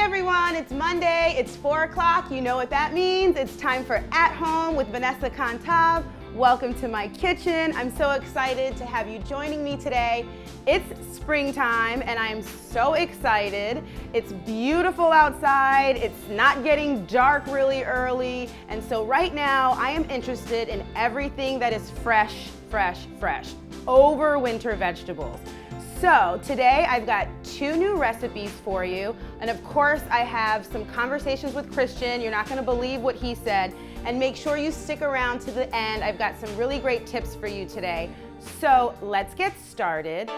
everyone, it's Monday, it's 4 o'clock. You know what that means. It's time for At Home with Vanessa Kantab. Welcome to my kitchen. I'm so excited to have you joining me today. It's springtime and I'm so excited. It's beautiful outside. It's not getting dark really early. And so right now I am interested in everything that is fresh, over winter vegetables. So today I've got 2 new recipes for you, and of course I have some conversations with Kristian. You're not going to believe what he said, and make sure you stick around to the end. I've got some really great tips for you today. So let's get started.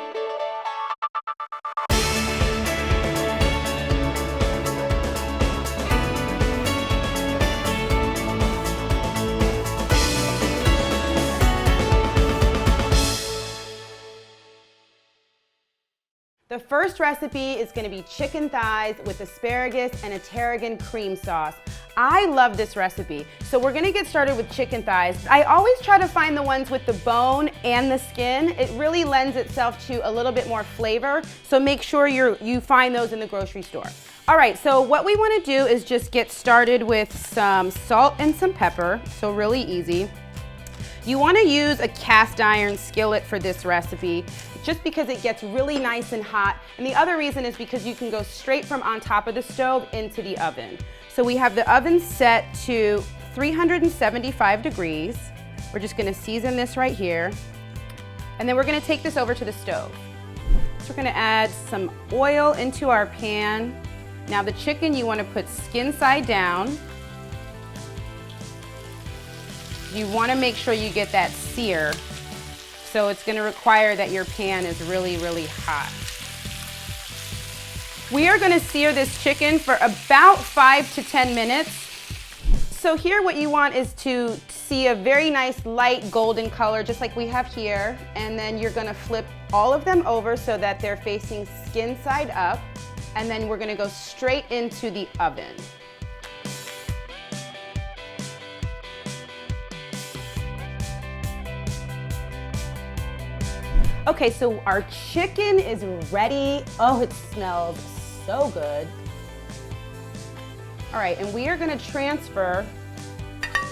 The first recipe is going to be chicken thighs with asparagus and a tarragon cream sauce. I love this recipe. So we're going to get started with chicken thighs. I always try to find the ones with the bone and the skin. It really lends itself to a little bit more flavor. So make sure you find those in the grocery store. All right, so what we want to do is just get started with some salt and some pepper. So really easy. You want to use a cast iron skillet for this recipe, just because it gets really nice and hot. And the other reason is because you can go straight from on top of the stove into the oven. So we have the oven set to 375 degrees. We're just gonna season this right here. And then we're gonna take this over to the stove. So we're gonna add some oil into our pan. Now the chicken you wanna put skin side down. You wanna make sure you get that sear. So it's gonna require that your pan is really, really hot. We are gonna sear this chicken for about 5 to 10 minutes. So here what you want is to see a very nice light golden color, just like we have here. And then you're gonna flip all of them over so that they're facing skin side up. And then we're gonna go straight into the oven. Okay, so our chicken is ready. Oh, it smells so good. All right, and we are gonna transfer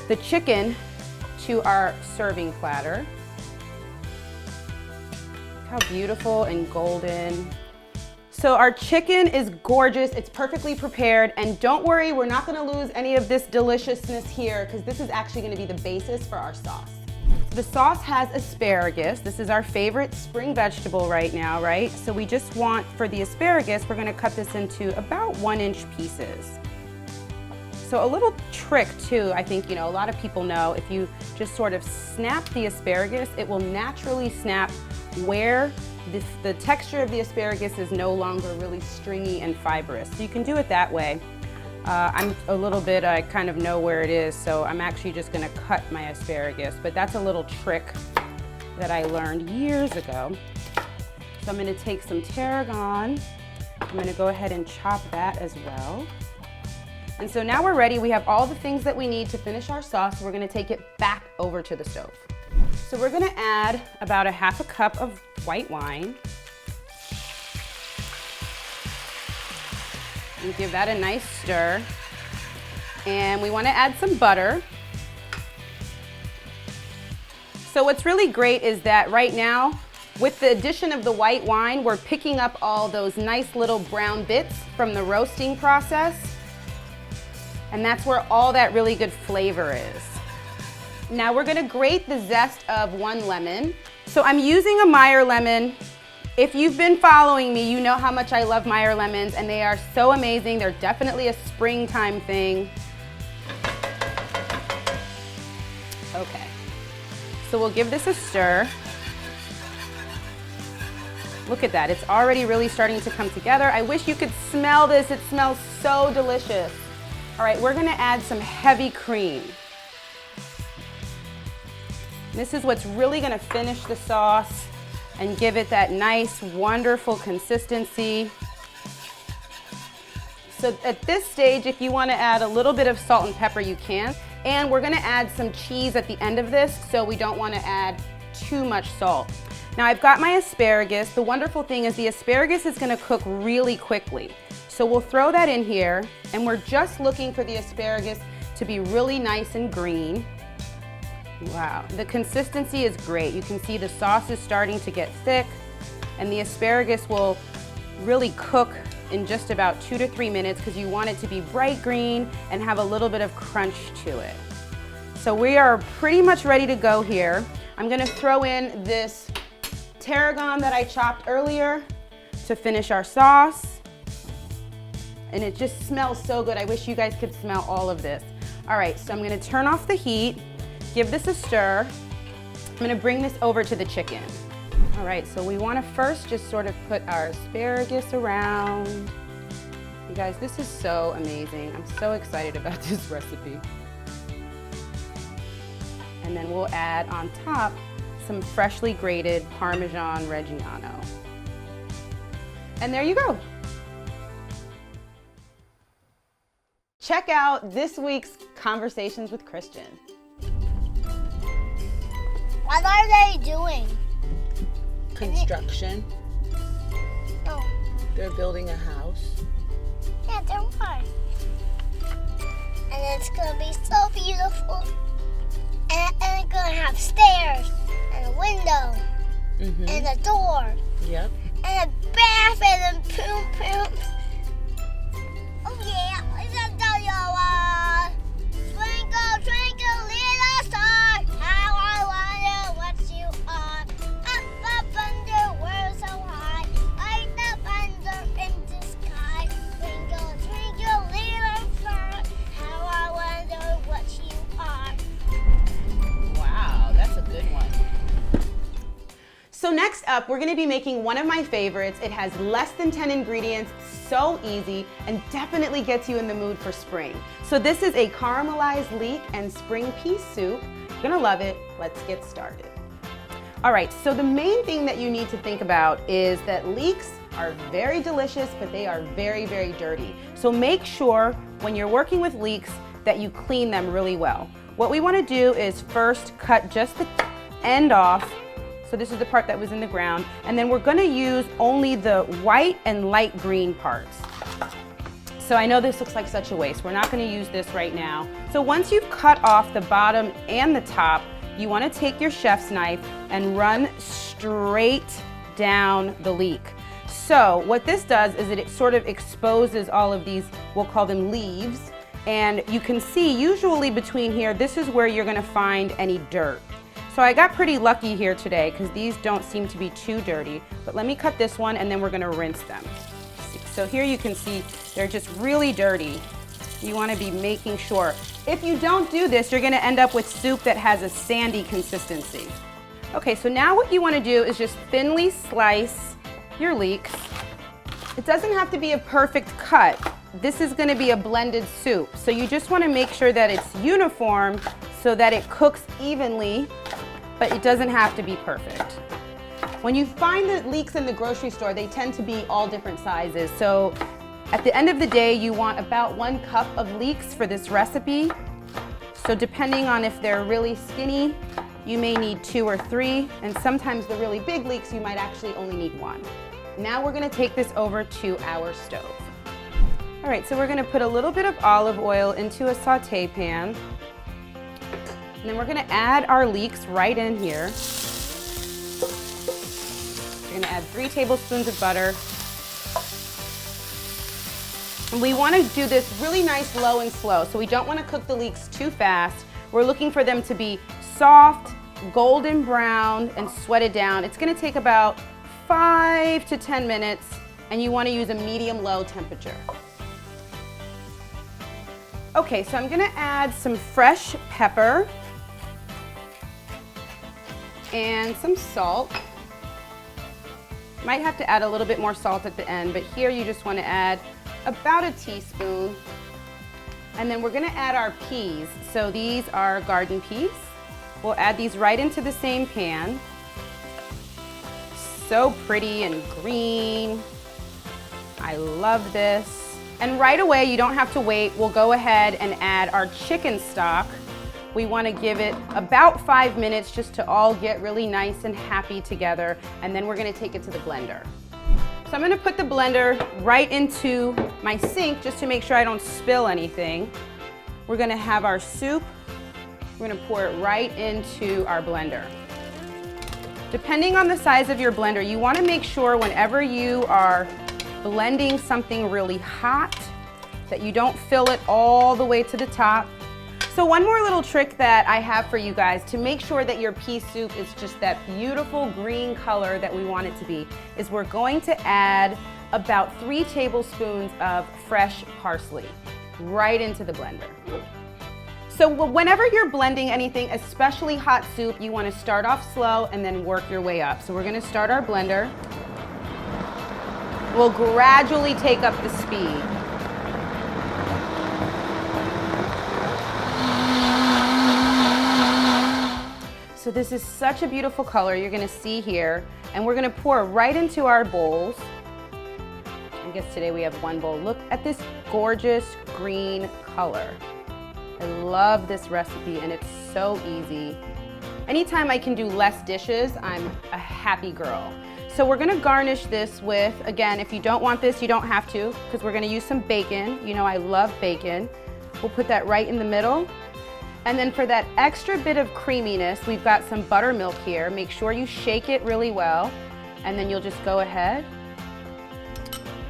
the chicken to our serving platter. Look how beautiful and golden. So our chicken is gorgeous, it's perfectly prepared, and don't worry, we're not gonna lose any of this deliciousness here, because this is actually gonna be the basis for our sauce. The sauce has asparagus. This is our favorite spring vegetable right now, right? So we just want, for the asparagus, we're gonna cut this into about 1-inch pieces. So a little trick too, I think, a lot of people know, if you just sort of snap the asparagus, it will naturally snap where the texture of the asparagus is no longer really stringy and fibrous. So you can do it that way. I'm a little bit, I kind of know where it is, so I'm actually just gonna cut my asparagus, but that's a little trick that I learned years ago. So I'm gonna take some tarragon, I'm gonna go ahead and chop that as well. And so now we're ready, we have all the things that we need to finish our sauce, we're gonna take it back over to the stove. So we're gonna add about 1/2 cup of white wine. And give that a nice stir. And we want to add some butter. So what's really great is that right now, with the addition of the white wine, we're picking up all those nice little brown bits from the roasting process. And that's where all that really good flavor is. Now we're going to grate the zest of 1 lemon. So I'm using a Meyer lemon. If you've been following me, you know how much I love Meyer lemons, and they are so amazing. They're definitely a springtime thing. Okay, so we'll give this a stir. Look at that, it's already really starting to come together. I wish you could smell this, it smells so delicious. All right, we're gonna add some heavy cream. This is what's really gonna finish the sauce and give it that nice, wonderful consistency. So at this stage, if you want to add a little bit of salt and pepper, you can. And we're going to add some cheese at the end of this, so we don't want to add too much salt. Now I've got my asparagus. The wonderful thing is the asparagus is going to cook really quickly. So we'll throw that in here, and we're just looking for the asparagus to be really nice and green. Wow, the consistency is great. You can see the sauce is starting to get thick, and the asparagus will really cook in just about 2 to 3 minutes because you want it to be bright green and have a little bit of crunch to it. So we are pretty much ready to go here. I'm gonna throw in this tarragon that I chopped earlier to finish our sauce. And it just smells so good. I wish you guys could smell all of this. All right, so I'm gonna turn off the heat, give this a stir. I'm gonna bring this over to the chicken. All right, so we wanna first just sort of put our asparagus around. You guys, this is so amazing. I'm so excited about this recipe. And then we'll add on top some freshly grated Parmesan Reggiano. And there you go. Check out this week's Conversations with Kristian. What are they doing? Construction. No. They're building a house. Yeah, there are. And it's gonna be so beautiful. And it's gonna have stairs and a window and a door. Yep. And a bath and a poom. Oh yeah, it's a dollar. Twinkle, twinkle, little star, how I wonder what you are. Up under, world so high, light up under in the sky. Twinkle, twinkle, little star, how I wonder what you are. Wow, that's a good one. So next up, we're gonna be making one of my favorites. It has less than 10 ingredients, so easy, and definitely gets you in the mood for spring. So this is a caramelized leek and spring pea soup. You're gonna love it. Let's get started. All right, so the main thing that you need to think about is that leeks are very delicious, but they are very, very dirty. So make sure when you're working with leeks that you clean them really well. What we wanna do is first cut just the end off. So this is the part that was in the ground. And then we're gonna use only the white and light green parts. So I know this looks like such a waste. We're not gonna use this right now. So once you've cut off the bottom and the top, you wanna take your chef's knife and run straight down the leek. So what this does is it sort of exposes all of these, we'll call them leaves. And you can see usually between here, this is where you're gonna find any dirt. So I got pretty lucky here today because these don't seem to be too dirty, but let me cut this one and then we're gonna rinse them. So here you can see they're just really dirty. You wanna be making sure. If you don't do this, you're gonna end up with soup that has a sandy consistency. Okay, so now what you wanna do is just thinly slice your leeks. It doesn't have to be a perfect cut. This is gonna be a blended soup. So you just wanna make sure that it's uniform so that it cooks evenly, but it doesn't have to be perfect. When you find the leeks in the grocery store, they tend to be all different sizes. So at the end of the day, you want about 1 cup of leeks for this recipe. So depending on if they're really skinny, you may need 2 or 3, and sometimes the really big leeks, you might actually only need 1. Now we're gonna take this over to our stove. All right, so we're gonna put a little bit of olive oil into a sauté pan. And then we're gonna add our leeks right in here. We're gonna add 3 tablespoons of butter. And we wanna do this really nice low and slow, so we don't wanna cook the leeks too fast. We're looking for them to be soft, golden brown, and sweated down. It's gonna take about 5 to 10 minutes, and you wanna use a medium-low temperature. Okay, so I'm gonna add some fresh pepper and some salt. Might have to add a little bit more salt at the end, but here you just want to add about a teaspoon. And then we're going to add our peas. So these are garden peas. We'll add these right into the same pan. So pretty and green. I love this. And right away, you don't have to wait. We'll go ahead and add our chicken stock. We want to give it about 5 minutes just to all get really nice and happy together, and then we're going to take it to the blender. So I'm gonna put the blender right into my sink just to make sure I don't spill anything. We're gonna have our soup. We're gonna pour it right into our blender. Depending on the size of your blender, you wanna make sure whenever you are blending something really hot that you don't fill it all the way to the top. So one more little trick that I have for you guys to make sure that your pea soup is just that beautiful green color that we want it to be is we're going to add about 3 tablespoons of fresh parsley right into the blender. So whenever you're blending anything, especially hot soup, you want to start off slow and then work your way up. So we're going to start our blender. We'll gradually take up the speed. So this is such a beautiful color you're gonna see here, and we're gonna pour right into our bowls. I guess today we have one bowl. Look at this gorgeous green color. I love this recipe and it's so easy. Anytime I can do less dishes, I'm a happy girl. So we're gonna garnish this with, again, if you don't want this, you don't have to, because we're gonna use some bacon. You know I love bacon. We'll put that right in the middle. And then for that extra bit of creaminess, we've got some buttermilk here. Make sure you shake it really well, and then you'll just go ahead,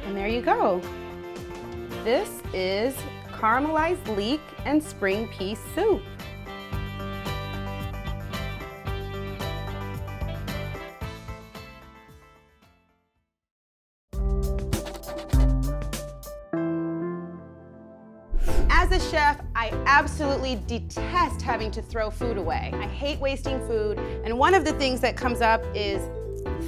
and there you go. This is caramelized leek and spring pea soup. As a chef, I absolutely detest having to throw food away. I hate wasting food, and one of the things that comes up is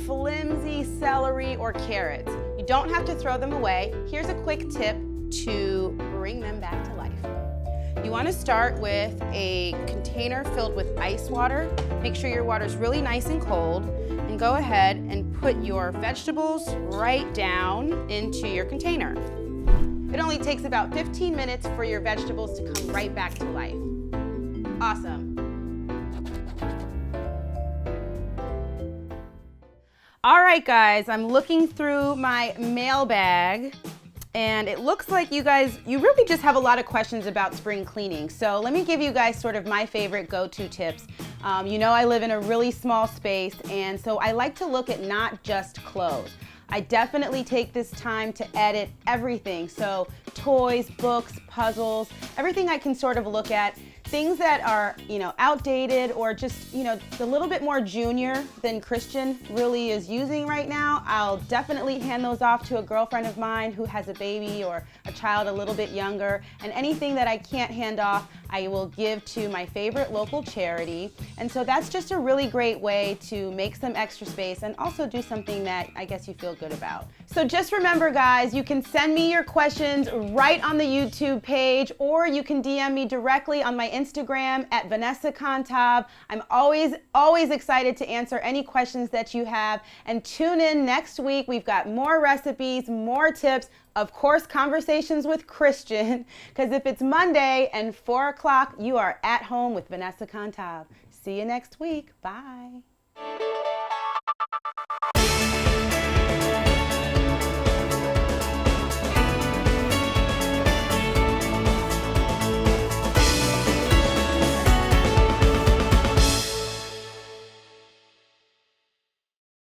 flimsy celery or carrots. You don't have to throw them away. Here's a quick tip to bring them back to life. You want to start with a container filled with ice water. Make sure your water's really nice and cold, and go ahead and put your vegetables right down into your container. It only takes about 15 minutes for your vegetables to come right back to life. Awesome. All right, guys, I'm looking through my mailbag, and it looks like you really just have a lot of questions about spring cleaning. So let me give you guys sort of my favorite go-to tips. You know I live in a really small space, and so I like to look at not just clothes. I definitely take this time to edit everything. So toys, books, puzzles, everything I can sort of look at. Things that are, outdated or just, a little bit more junior than Kristian really is using right now, I'll definitely hand those off to a girlfriend of mine who has a baby or a child a little bit younger. And anything that I can't hand off, I will give to my favorite local charity. And so that's just a really great way to make some extra space and also do something that I guess you feel good about. So just remember, guys, you can send me your questions right on the YouTube page, or you can DM me directly on my Instagram at Vanessa Kontab. I'm always excited to answer any questions that you have. And tune in next week. We've got more recipes, more tips, of course, conversations with Kristian, because if it's Monday and 4 o'clock, you are at home with Vanessa Kontab. See you next week. Bye.